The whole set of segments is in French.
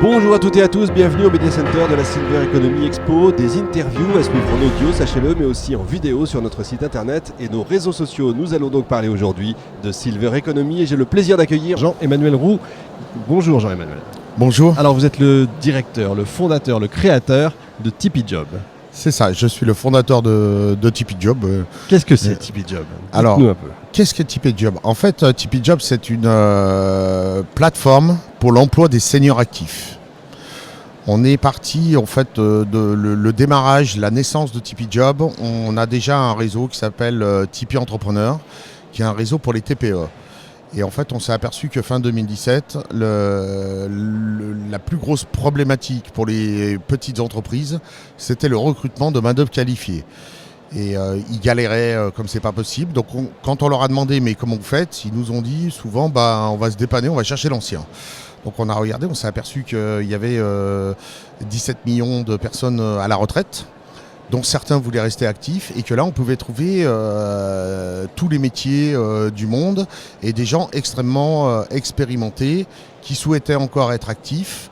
Bonjour à toutes et à tous, bienvenue au Media Center de la Silver Economy Expo. Des interviews à suivre en audio, sachez-le, mais aussi en vidéo sur notre site internet et nos réseaux sociaux. Nous allons donc parler aujourd'hui de Silver Economy et j'ai le plaisir d'accueillir Jean-Emmanuel Roux. Bonjour Jean-Emmanuel. Bonjour. Alors vous êtes le directeur, le fondateur, le créateur de Tipeee Job. C'est ça, je suis le fondateur de Tipeee Job. Qu'est-ce que c'est Tipeee Job ? Alors, dites-nous un peu. Qu'est-ce que Tipeee Job ? En fait, Tipeee Job, c'est une plateforme pour l'emploi des seniors actifs. On est parti, en fait, le démarrage, la naissance de Tipeee Job. On a déjà un réseau qui s'appelle Tipeee Entrepreneur, qui est un réseau pour les TPE. Et en fait, on s'est aperçu que fin 2017, la plus grosse problématique pour les petites entreprises, c'était le recrutement de main-d'œuvre qualifiée. Et ils galéraient comme c'est pas possible. Donc quand on leur a demandé mais comment vous faites, ils nous ont dit souvent on va se dépanner, on va chercher l'ancien. Donc on a regardé, on s'est aperçu qu'il y avait 17 millions de personnes à la retraite, dont certains voulaient rester actifs, et que là on pouvait trouver tous les métiers du monde et des gens extrêmement expérimentés qui souhaitaient encore être actifs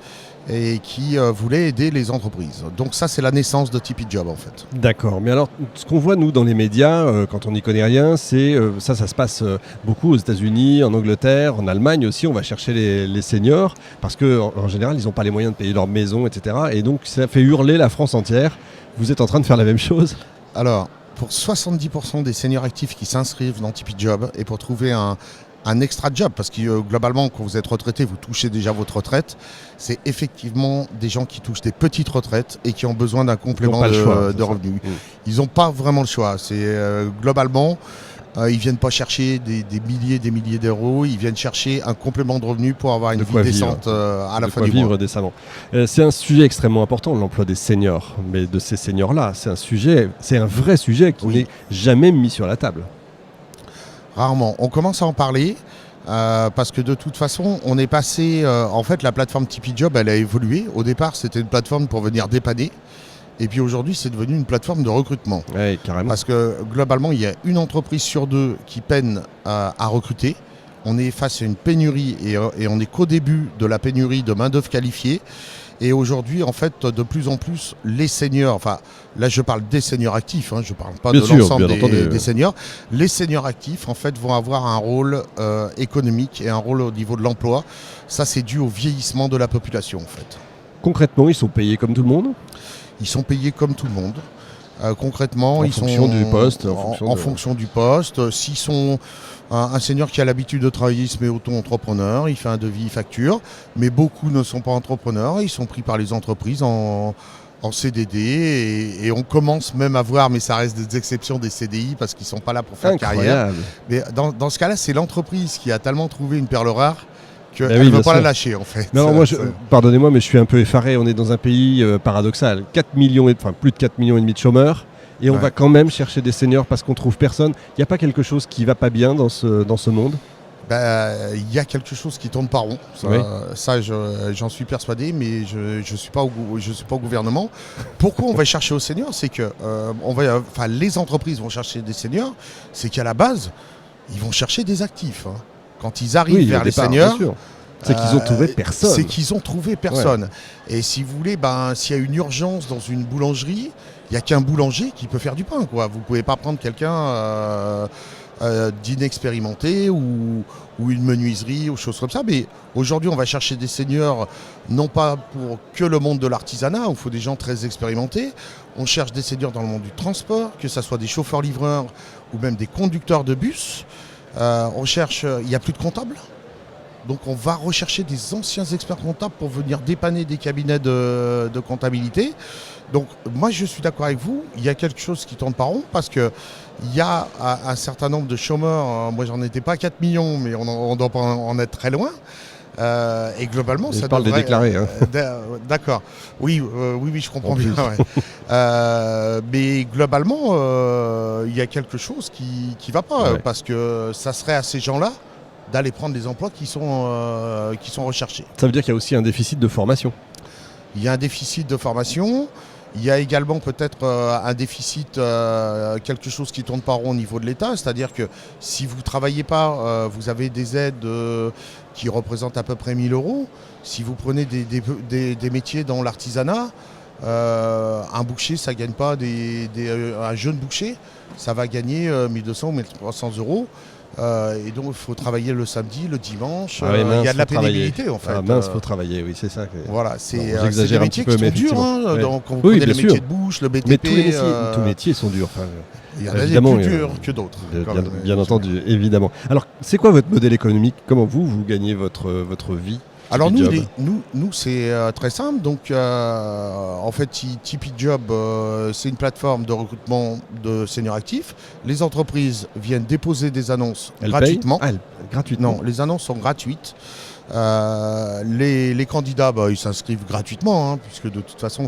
et qui voulaient aider les entreprises. Donc ça, c'est la naissance de Tipeee Job en fait. D'accord, mais alors ce qu'on voit nous dans les médias, quand on n'y connaît rien, c'est ça se passe beaucoup aux États-Unis, en Angleterre, en Allemagne aussi, on va chercher les seniors, parce qu'en général, ils n'ont pas les moyens de payer leur maison, etc. Et donc ça fait hurler la France entière. Vous êtes en train de faire la même chose ? Alors, pour 70% des seniors actifs qui s'inscrivent dans Tipeee Job, et pour trouver un extra job, parce que globalement, quand vous êtes retraité, vous touchez déjà votre retraite. C'est effectivement des gens qui touchent des petites retraites et qui ont besoin d'un complément de revenus. Ils n'ont pas vraiment le choix. C'est globalement, ils viennent pas chercher des milliers d'euros. Ils viennent chercher un complément de revenus pour avoir une vie décente à la fin du mois. Vivre décemment. C'est un sujet extrêmement important, l'emploi des seniors. Mais de ces seniors-là, c'est un vrai sujet qui n'est jamais mis sur la table. Rarement. On commence à en parler parce que de toute façon, on est passé... en fait, la plateforme Tipeee Job, elle a évolué. Au départ, c'était une plateforme pour venir dépanner. Et puis aujourd'hui, c'est devenu une plateforme de recrutement. Oui, carrément. Parce que globalement, il y a une entreprise sur deux qui peine à recruter. On est face à une pénurie et on n'est qu'au début de la pénurie de main-d'œuvre qualifiée. Et aujourd'hui, en fait, de plus en plus, les seniors, enfin, là je parle des seniors actifs, je ne parle pas de l'ensemble des seniors. Les seniors actifs, en fait, vont avoir un rôle économique et un rôle au niveau de l'emploi. Ça, c'est dû au vieillissement de la population, en fait. Concrètement, ils sont payés comme tout le monde ? Ils sont payés comme tout le monde. Concrètement, en fonction du poste. En fonction du poste. S'ils sont un senior qui a l'habitude de travailler, il se met auto-entrepreneur, il fait un devis, il facture. Mais beaucoup ne sont pas entrepreneurs, ils sont pris par les entreprises en CDD. Et on commence même à voir, mais ça reste des exceptions, des CDI parce qu'ils ne sont pas là pour faire carrière. Mais dans ce cas-là, c'est l'entreprise qui a tellement trouvé une perle rare qu'elle ne veut pas la lâcher en fait. Non, pardonnez-moi, mais je suis un peu effaré. On est dans un pays paradoxal. Plus de 4 millions et demi de chômeurs. Et on va quand même chercher des seniors parce qu'on ne trouve personne. Il n'y a pas quelque chose qui ne va pas bien dans ce monde ? Il y a quelque chose qui tourne pas rond. J'en suis persuadé, mais je ne suis pas au gouvernement. Pourquoi on va chercher aux seniors ? C'est que les entreprises vont chercher des seniors. C'est qu'à la base, ils vont chercher des actifs. Quand ils arrivent vers les seniors, c'est qu'ils ont trouvé personne. C'est qu'ils ont trouvé personne. Ouais. Et si vous voulez, s'il y a une urgence dans une boulangerie, il n'y a qu'un boulanger qui peut faire du pain. Vous ne pouvez pas prendre quelqu'un d'inexpérimenté ou une menuiserie ou choses comme ça. Mais aujourd'hui, on va chercher des seniors, non pas pour que le monde de l'artisanat, où il faut des gens très expérimentés. On cherche des seniors dans le monde du transport, que ce soit des chauffeurs-livreurs ou même des conducteurs de bus. On cherche, il n'y a plus de comptables. Donc on va rechercher des anciens experts comptables pour venir dépanner des cabinets de comptabilité. Donc moi je suis d'accord avec vous, il y a quelque chose qui tourne pas rond parce qu'il y a un certain nombre de chômeurs, moi j'en étais pas 4 millions mais on doit pas en être très loin. Et globalement, ça parle des déclarés. D'accord. Oui, je comprends bien. Mais globalement, il y a quelque chose qui va pas parce que ça serait à ces gens-là d'aller prendre des emplois qui sont recherchés. Ça veut dire qu'il y a aussi un déficit de formation. Il y a un déficit de formation. Il y a également peut-être un déficit, quelque chose qui ne tourne pas rond au niveau de l'État. C'est-à-dire que si vous ne travaillez pas, vous avez des aides qui représentent à peu près 1 000 euros. Si vous prenez des métiers dans l'artisanat, un boucher, ça ne gagne pas un jeune boucher, ça va gagner 1 200 ou 1 300 euros. Et donc il faut travailler le samedi, le dimanche. Il y a de la pénibilité en fait. Faut travailler, oui, c'est ça. Voilà, c'est des métiers qui sont durs. Hein, ouais. Donc, quand vous prenez le métier de bouche, le BTP. Mais tous les métiers sont durs. Enfin, il y en a des plus durs que d'autres. Bien entendu, évidemment. Alors, c'est quoi votre modèle économique? Comment vous gagnez votre vie? Alors nous c'est très simple. Donc en fait Tipeee Job c'est une plateforme de recrutement de seniors actifs. Les entreprises viennent déposer des annonces gratuitement. Gratuitement. Non, les annonces sont gratuites. Les candidats ils s'inscrivent gratuitement puisque de toute façon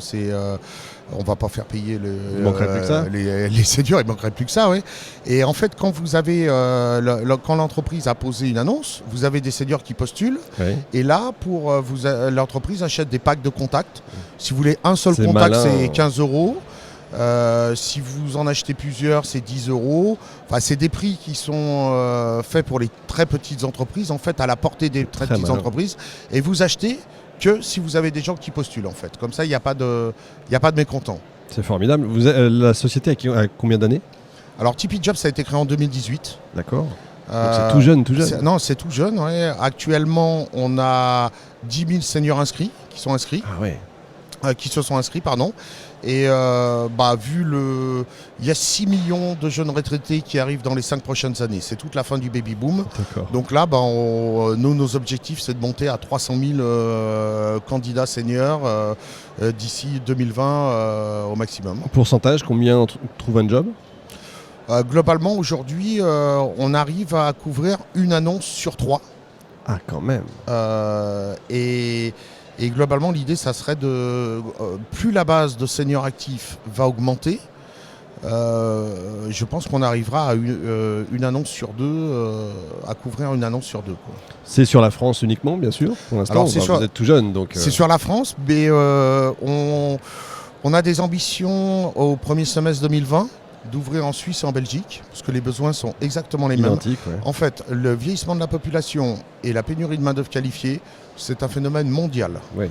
on va pas faire payer les seniors, il manquerait plus que ça, oui. Et en fait, quand vous avez, quand l'entreprise a posé une annonce, vous avez des seniors qui postulent. Oui. Et là, l'entreprise achète des packs de contacts. Si vous voulez un seul contact, c'est 15 euros. Si vous en achetez plusieurs, c'est 10 euros. Enfin, c'est des prix qui sont faits pour les très petites entreprises, en fait, à la portée des très petites entreprises. Et vous achetez que si vous avez des gens qui postulent, en fait. Comme ça, il n'y a pas de mécontents. C'est formidable. La société a combien d'années? Alors, Tipeee Job, ça a été créé en 2018. D'accord. Donc c'est tout jeune. Non, c'est tout jeune. Ouais. Actuellement, on a 10 000 seniors inscrits qui sont inscrits. Ah ouais. Qui se sont inscrits, pardon. Et il y a 6 millions de jeunes retraités qui arrivent dans les 5 prochaines années. C'est toute la fin du baby boom. D'accord. Donc là, nos objectifs, c'est de monter à 300 000 candidats seniors d'ici 2020 au maximum. En pourcentage, combien trouvent un job? Globalement, aujourd'hui, on arrive à couvrir une annonce sur 3. Ah, quand même. Et globalement, l'idée, ça serait plus la base de seniors actifs va augmenter, je pense qu'on arrivera à une annonce sur 2, à couvrir une annonce sur 2. Quoi. C'est sur la France uniquement, bien sûr. Pour l'instant, vous êtes tout jeune. C'est sur la France, mais on a des ambitions au premier semestre 2020 d'ouvrir en Suisse et en Belgique, parce que les besoins sont exactement les mêmes. Ouais. En fait, le vieillissement de la population et la pénurie de main-d'œuvre qualifiée, c'est un phénomène mondial. Oui.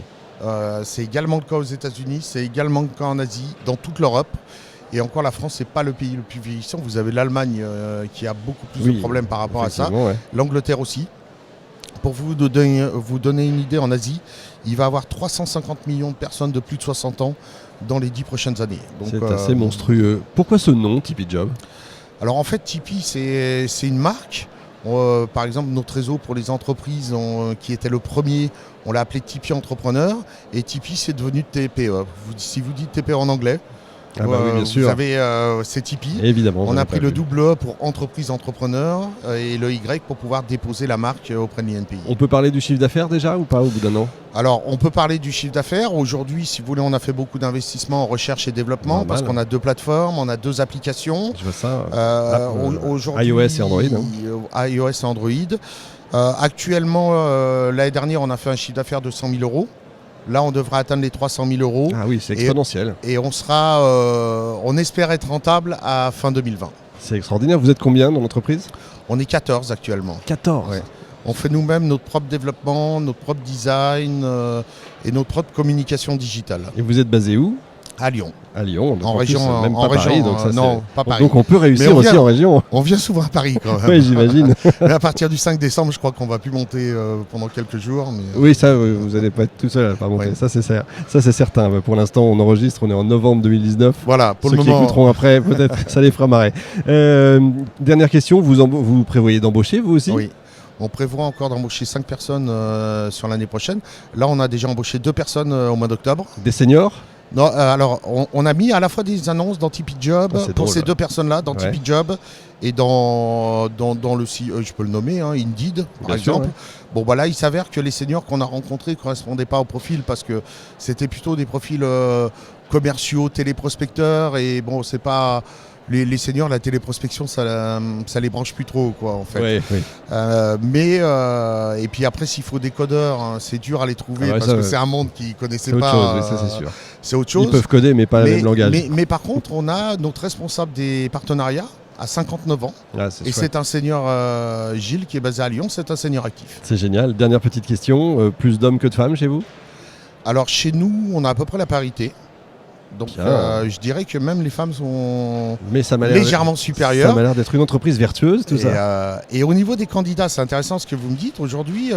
C'est également le cas aux États-Unis, c'est également le cas en Asie, dans toute l'Europe. Et encore, la France, c'est pas le pays le plus vieillissant. Vous avez l'Allemagne qui a beaucoup plus de problèmes par rapport à ça. Ouais. L'Angleterre aussi. Pour vous donner une idée, en Asie, il va y avoir 350 millions de personnes de plus de 60 ans dans les 10 prochaines années. C'est assez monstrueux. Pourquoi ce nom, Tipeee Job? Alors en fait, Tipeee, c'est une marque. Par exemple, notre réseau pour les entreprises qui était le premier, on l'a appelé Tipeee Entrepreneur. Et Tipeee, c'est devenu TPE. Si vous dites TPE en anglais, oui, bien sûr. Vous savez, c'est Tipeee. Évidemment. On a pris le double E pour entreprise entrepreneur et le Y pour pouvoir déposer la marque auprès de l'INPI. On peut parler du chiffre d'affaires déjà ou pas au bout d'un an? Alors, on peut parler du chiffre d'affaires. Aujourd'hui, si vous voulez, on a fait beaucoup d'investissements en recherche et développement. Normal. Parce qu'on a 2 plateformes, on a 2 applications. Je vois ça. Aujourd'hui, iOS et Android. iOS et Android. Actuellement, l'année dernière, on a fait un chiffre d'affaires de 100 000 euros. Là, on devrait atteindre les 300 000 euros. Ah oui, c'est exponentiel. Et on espère être rentable à fin 2020. C'est extraordinaire. Vous êtes combien dans l'entreprise? On est 14 actuellement. 14 ouais. On fait nous-mêmes notre propre développement, notre propre design et notre propre communication digitale. Et vous êtes basé où? À Lyon. À Lyon, donc en région, même pas Paris. Donc ça, non, pas Paris. Donc on peut réussir aussi en région. On vient souvent à Paris quand même. Oui, j'imagine. À partir du 5 décembre, je crois qu'on va plus monter pendant quelques jours. Mais, oui, ça, vous n'allez pas être tout seul à pas monter. Oui. Ça, c'est certain. Pour l'instant, on enregistre, on est en novembre 2019. Voilà, pour Ceux le qui moment. écouteront après, peut-être, ça les fera marrer. Dernière question, vous prévoyez d'embaucher, vous aussi? Oui. On prévoit encore d'embaucher 5 personnes sur l'année prochaine. Là, on a déjà embauché 2 personnes au mois d'octobre. Des seniors? Non, alors, on a mis à la fois des annonces dans Tipeee Job pour ces 2 personnes-là, dans Tipeee Job et dans le je peux le nommer, Indeed, par exemple. Ouais. Bon, voilà, il s'avère que les seniors qu'on a rencontrés ne correspondaient pas au profil parce que c'était plutôt des profils commerciaux, téléprospecteurs et bon, c'est pas les seniors, la téléprospection, ça les branche plus trop, quoi, en fait. Ouais, oui. Et puis après, s'il faut des codeurs, hein, c'est dur à les trouver Ah ouais, parce ça, que c'est un monde qu'ils ne connaissaient C'est pas. autre chose, oui, ça c'est sûr. C'est autre chose. Ils peuvent coder, mais pas le même langage. Mais par contre, on a notre responsable des partenariats à 59 ans. Ah, c'est Et chouette. c'est un senior, Gilles, qui est basé à Lyon. C'est un senior actif. C'est génial. Dernière petite question, plus d'hommes que de femmes chez vous? Alors chez nous, on a à peu près la parité. Donc Bien. je dirais que même les femmes sont Mais ça m'a l'air légèrement Ça supérieures. m'a l'air d'être une entreprise vertueuse, tout ça. Et au niveau des candidats, c'est intéressant ce que vous me dites. Aujourd'hui,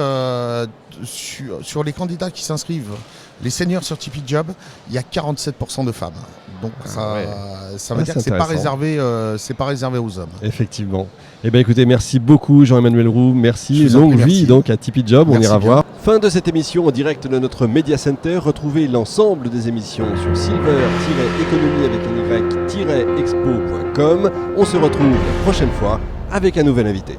sur les candidats qui s'inscrivent, les seniors sur Tipeee Job, il y a 47% de femmes. Donc ça veut Ouais, dire c'est que intéressant. c'est pas réservé aux hommes. Effectivement. Eh bien écoutez, merci beaucoup Jean-Emmanuel Roux, merci, Je vous en longue prie, vie merci. donc à Tipeee Job, on Merci ira bien. voir. Fin de cette émission en direct de notre Media Center. Retrouvez l'ensemble des émissions sur silver-economie avec un y-expo.com. On se retrouve la prochaine fois avec un nouvel invité.